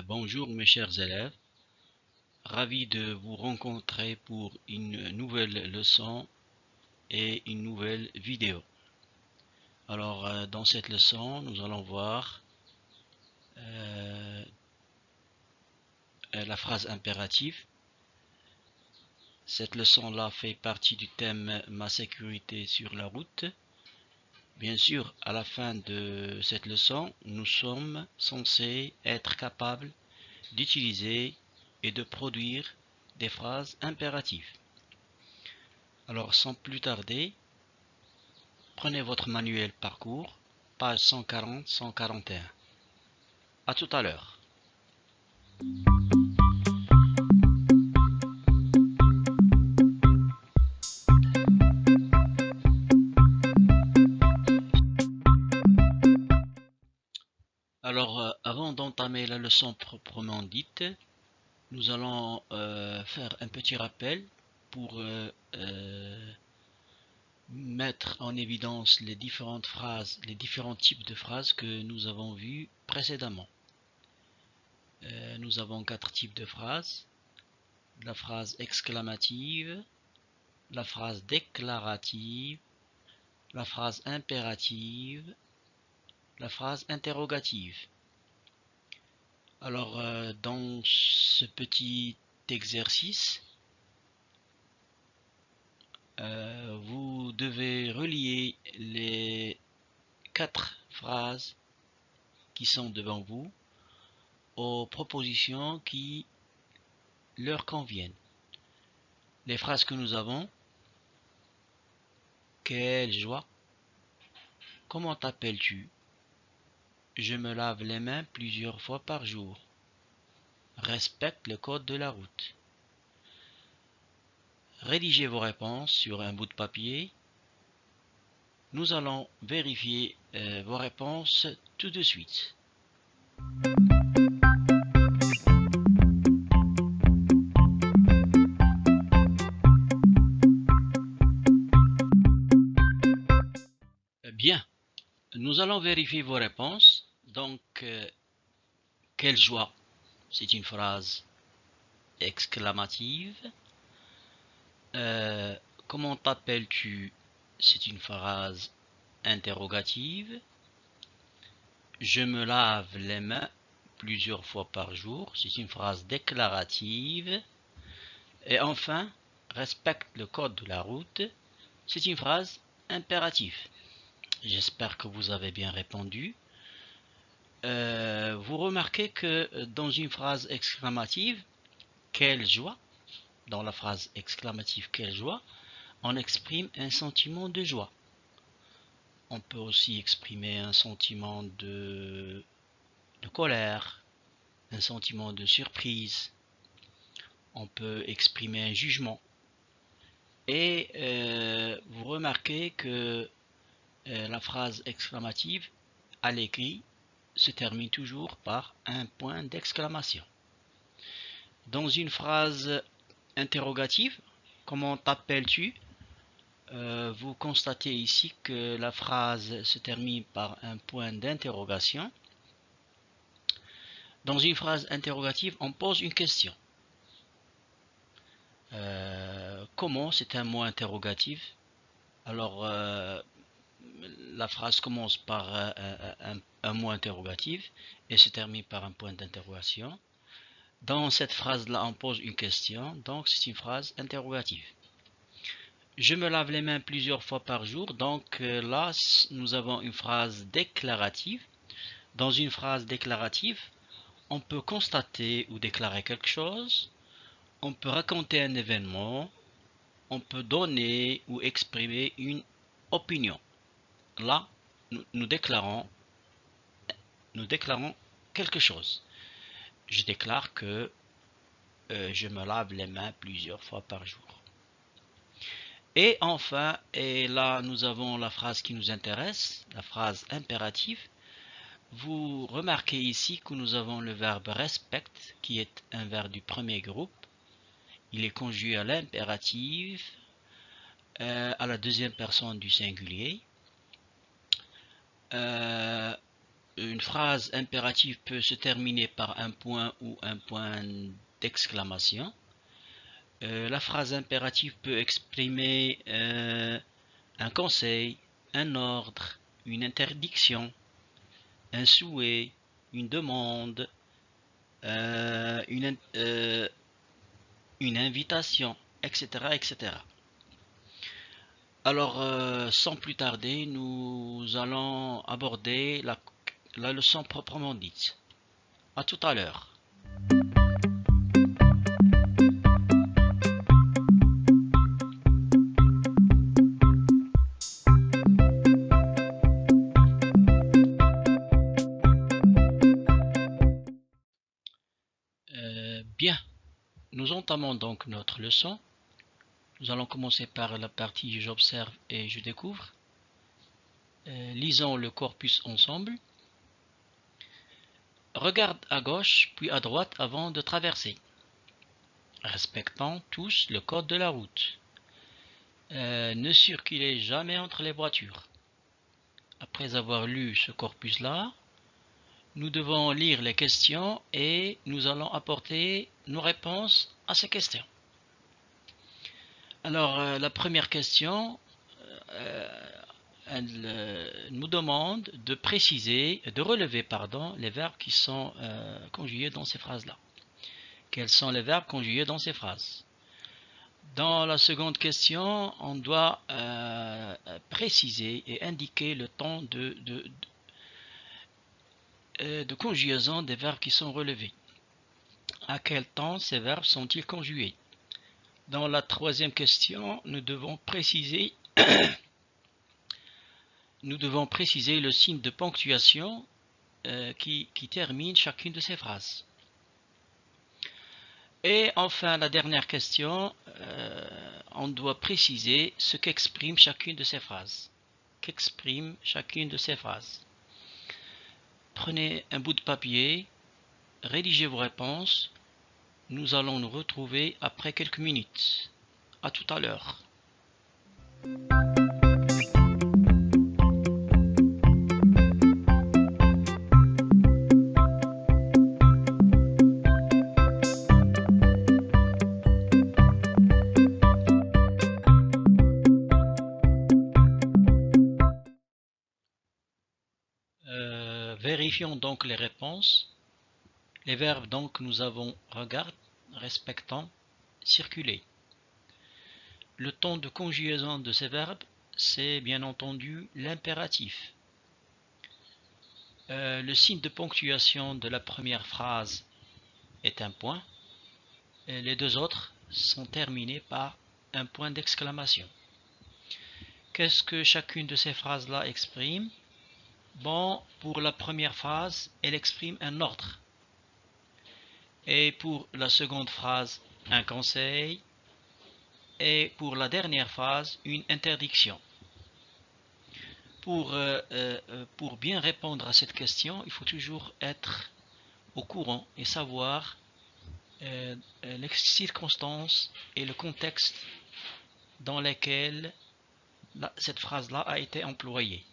Bonjour mes chers élèves, ravi de vous rencontrer pour une nouvelle leçon et une nouvelle vidéo. Alors dans cette leçon, nous allons voir la phrase impérative. Cette leçon-là fait partie du thème Ma sécurité sur la route. Bien sûr, à la fin de cette leçon, nous sommes censés être capables d'utiliser et de produire des phrases impératives. Alors sans plus tarder, prenez votre manuel parcours, page 140-141. À tout à l'heure. Alors avant d'entamer la leçon proprement dite, nous allons faire un petit rappel pour mettre en évidence les différentes phrases, les différents types de phrases que nous avons vus précédemment. Nous avons 4 types de phrases: la phrase exclamative, la phrase déclarative, la phrase impérative, la phrase interrogative. Alors dans ce petit exercice, vous devez relier les 4 phrases qui sont devant vous aux propositions qui leur conviennent. Les phrases que nous avons: quelle joie, comment t'appelles-tu, je me lave les mains plusieurs fois par jour, respecte le code de la route. Rédigez vos réponses sur un bout de papier. Nous allons vérifier vos réponses tout de suite. Bien, nous allons vérifier vos réponses. Donc, quelle joie, c'est une phrase exclamative. Comment t'appelles-tu, c'est une phrase interrogative. Je me lave les mains plusieurs fois par jour, c'est une phrase déclarative. Et enfin, respecte le code de la route, c'est une phrase impérative. J'espère que vous avez bien répondu. Vous remarquez que dans une phrase exclamative, quelle joie, dans la phrase exclamative quelle joie, on exprime un sentiment de joie. On peut aussi exprimer un sentiment de colère, un sentiment de surprise. On peut exprimer un jugement. Et vous remarquez que la phrase exclamative à l'écrit se termine toujours par un point d'exclamation. Dans une phrase interrogative, comment t'appelles-tu, vous constatez ici que la phrase se termine par un point d'interrogation. Dans une phrase interrogative, on pose une question. Comment, c'est un mot interrogatif. Alors, la phrase commence par un mot interrogatif et se termine par un point d'interrogation. Dans cette phrase-là, on pose une question, donc c'est une phrase interrogative. Je me lave les mains plusieurs fois par jour, donc là, nous avons une phrase déclarative. Dans une phrase déclarative, on peut constater ou déclarer quelque chose, on peut raconter un événement, on peut donner ou exprimer une opinion. Là, nous déclarons quelque chose. Je déclare que je me lave les mains plusieurs fois par jour. Et enfin, et là nous avons la phrase qui nous intéresse, la phrase impérative. Vous remarquez ici que nous avons le verbe respect, qui est un verbe du premier groupe. Il est conjugué à l'impératif, à la deuxième personne du singulier. une phrase impérative peut se terminer par un point ou un point d'exclamation. La phrase impérative peut exprimer un conseil, un ordre, une interdiction, un souhait, une demande, une invitation, etc., etc. Alors, sans plus tarder, nous allons aborder la leçon proprement dite. À tout à l'heure. Bien, nous entamons donc notre leçon. Nous allons commencer par la partie j'observe et je découvre. Lisons le corpus ensemble. Regarde à gauche puis à droite avant de traverser. Respectons tous le code de la route. Ne circulez jamais entre les voitures. Après avoir lu ce corpus-là, nous devons lire les questions et nous allons apporter nos réponses à ces questions. Alors, la première question, elle nous demande de préciser, de relever, les verbes qui sont conjugués dans ces phrases-là. Quels sont les verbes conjugués dans ces phrases? Dans la seconde question, on doit préciser et indiquer le temps de conjugaison des verbes qui sont relevés. À quel temps ces verbes sont-ils conjugués? Dans la troisième question, nous devons préciser le signe de ponctuation qui termine chacune de ces phrases. Et enfin, la dernière question, on doit préciser ce qu'exprime chacune de ces phrases. Qu'exprime chacune de ces phrases. Prenez un bout de papier, rédigez vos réponses. Nous allons nous retrouver après quelques minutes. À tout à l'heure. Vérifions donc les réponses. Les verbes donc nous avons regarde, respectant, circuler. Le temps de conjugaison de ces verbes, c'est bien entendu l'impératif. Le signe de ponctuation de la première phrase est un point. Et les deux autres sont terminés par un point d'exclamation. Qu'est-ce que chacune de ces phrases-là exprime? Bon, pour la première phrase, elle exprime un ordre. Et pour la seconde phrase, un conseil. Et pour la dernière phrase, une interdiction. Pour bien répondre à cette question, il faut toujours être au courant et savoir les circonstances et le contexte dans lesquels cette phrase-là a été employée.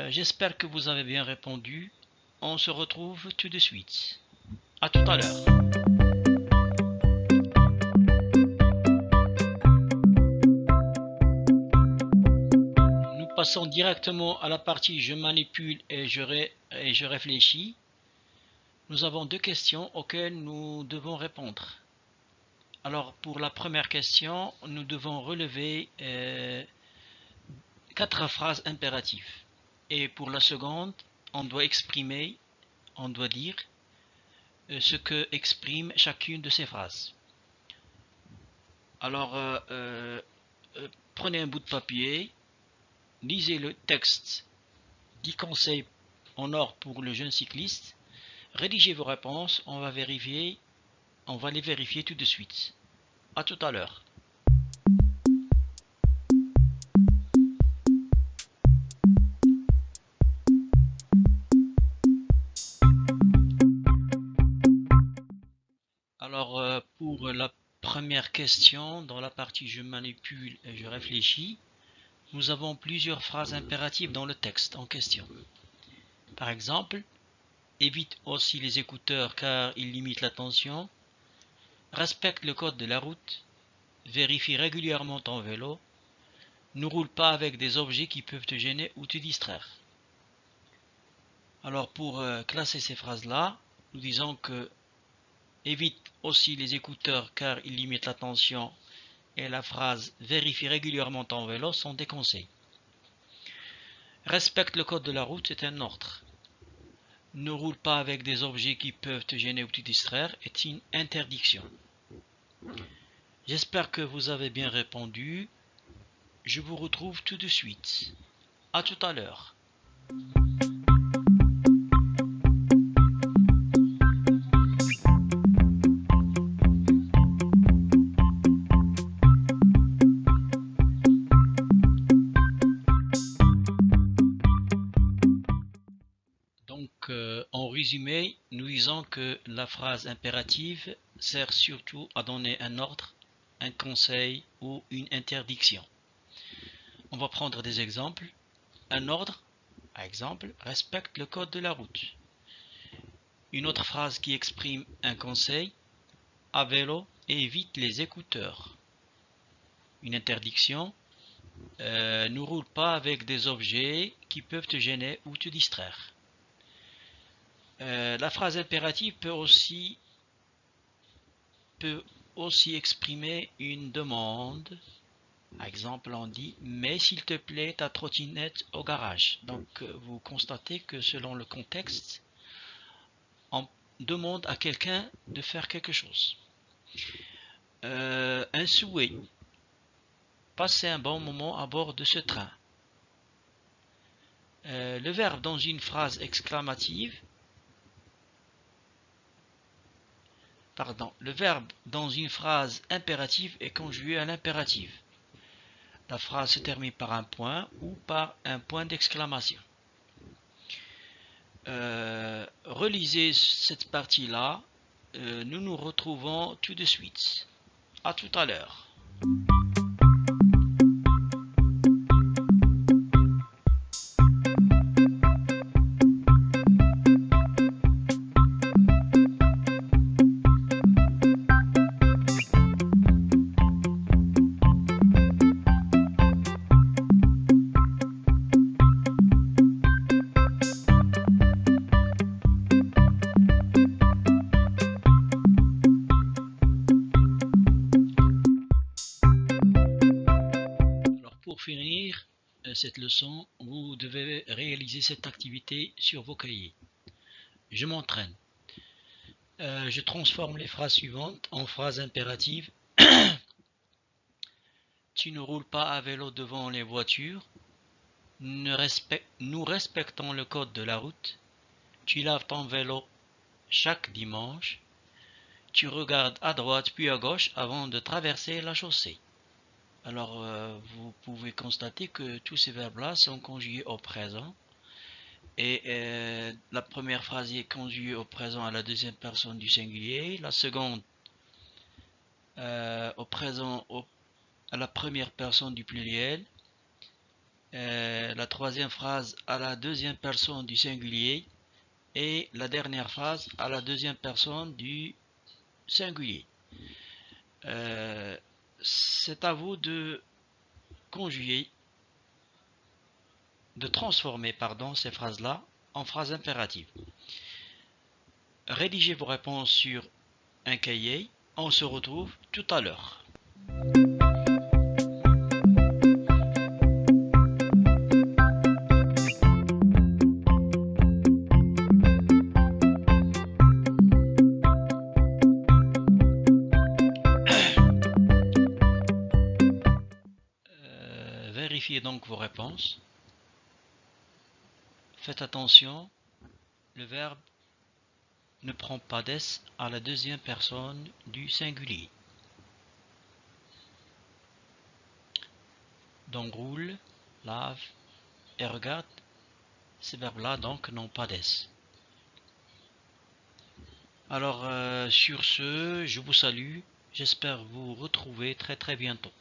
J'espère que vous avez bien répondu. On se retrouve tout de suite. À tout à l'heure. Nous passons directement à la partie je manipule et je réfléchis. Nous avons deux questions auxquelles nous devons répondre. Alors pour la première question, nous devons relever 4 phrases impératives. Et pour la seconde, on doit dire ce que exprime chacune de ces phrases. Alors, prenez un bout de papier, lisez le texte 10 conseils en ordre pour le jeune cycliste, rédigez vos réponses, on va les vérifier tout de suite. À tout à l'heure. Alors, pour la première question, dans la partie je manipule et je réfléchis, nous avons plusieurs phrases impératives dans le texte en question. Par exemple, évite aussi les écouteurs car ils limitent l'attention. Respecte le code de la route. Vérifie régulièrement ton vélo. Ne roule pas avec des objets qui peuvent te gêner ou te distraire. Alors pour classer ces phrases-là, nous disons que évite aussi les écouteurs car ils limitent l'attention et la phrase vérifie régulièrement ton vélo sont des conseils. Respecte le code de la route est un ordre. Ne roule pas avec des objets qui peuvent te gêner ou te distraire est une interdiction. J'espère que vous avez bien répondu. Je vous retrouve tout de suite. À tout à l'heure. Donc, en résumé, nous disons que la phrase impérative sert surtout à donner un ordre, un conseil ou une interdiction. On va prendre des exemples. Un ordre, par exemple, respecte le code de la route. Une autre phrase qui exprime un conseil, à vélo et évite les écouteurs. Une interdiction, ne roule pas avec des objets qui peuvent te gêner ou te distraire. La phrase impérative peut aussi exprimer une demande. Par exemple, on dit « Mets s'il te plaît ta trottinette au garage ». Donc, vous constatez que selon le contexte, on demande à quelqu'un de faire quelque chose. Un souhait. Passer un bon moment à bord de ce train. Le verbe dans une phrase exclamative. Le verbe dans une phrase impérative est conjugué à l'impératif. La phrase se termine par un point ou par un point d'exclamation. Relisez cette partie-là. Nous nous retrouvons tout de suite. À tout à l'heure. Pour finir cette leçon, vous devez réaliser cette activité sur vos cahiers. Je m'entraîne. Je transforme les phrases suivantes en phrases impératives. Tu ne roules pas à vélo devant les voitures. Nous respectons le code de la route. Tu laves ton vélo chaque dimanche. Tu regardes à droite puis à gauche avant de traverser la chaussée. Alors, vous pouvez constater que tous ces verbes-là sont conjugués au présent. Et la première phrase est conjuguée au présent à la deuxième personne du singulier. La seconde au présent à la première personne du pluriel. La troisième phrase à la deuxième personne du singulier. Et la dernière phrase à la deuxième personne du singulier. C'est à vous de conjuguer, de transformer ces phrases-là en phrases impératives. Rédigez vos réponses sur un cahier. On se retrouve tout à l'heure. Vérifiez donc vos réponses. Faites attention, le verbe ne prend pas d'es à la deuxième personne du singulier. Donc roule, lave et regarde, ces verbes-là donc n'ont pas d'es. Alors sur ce, je vous salue, j'espère vous retrouver très bientôt.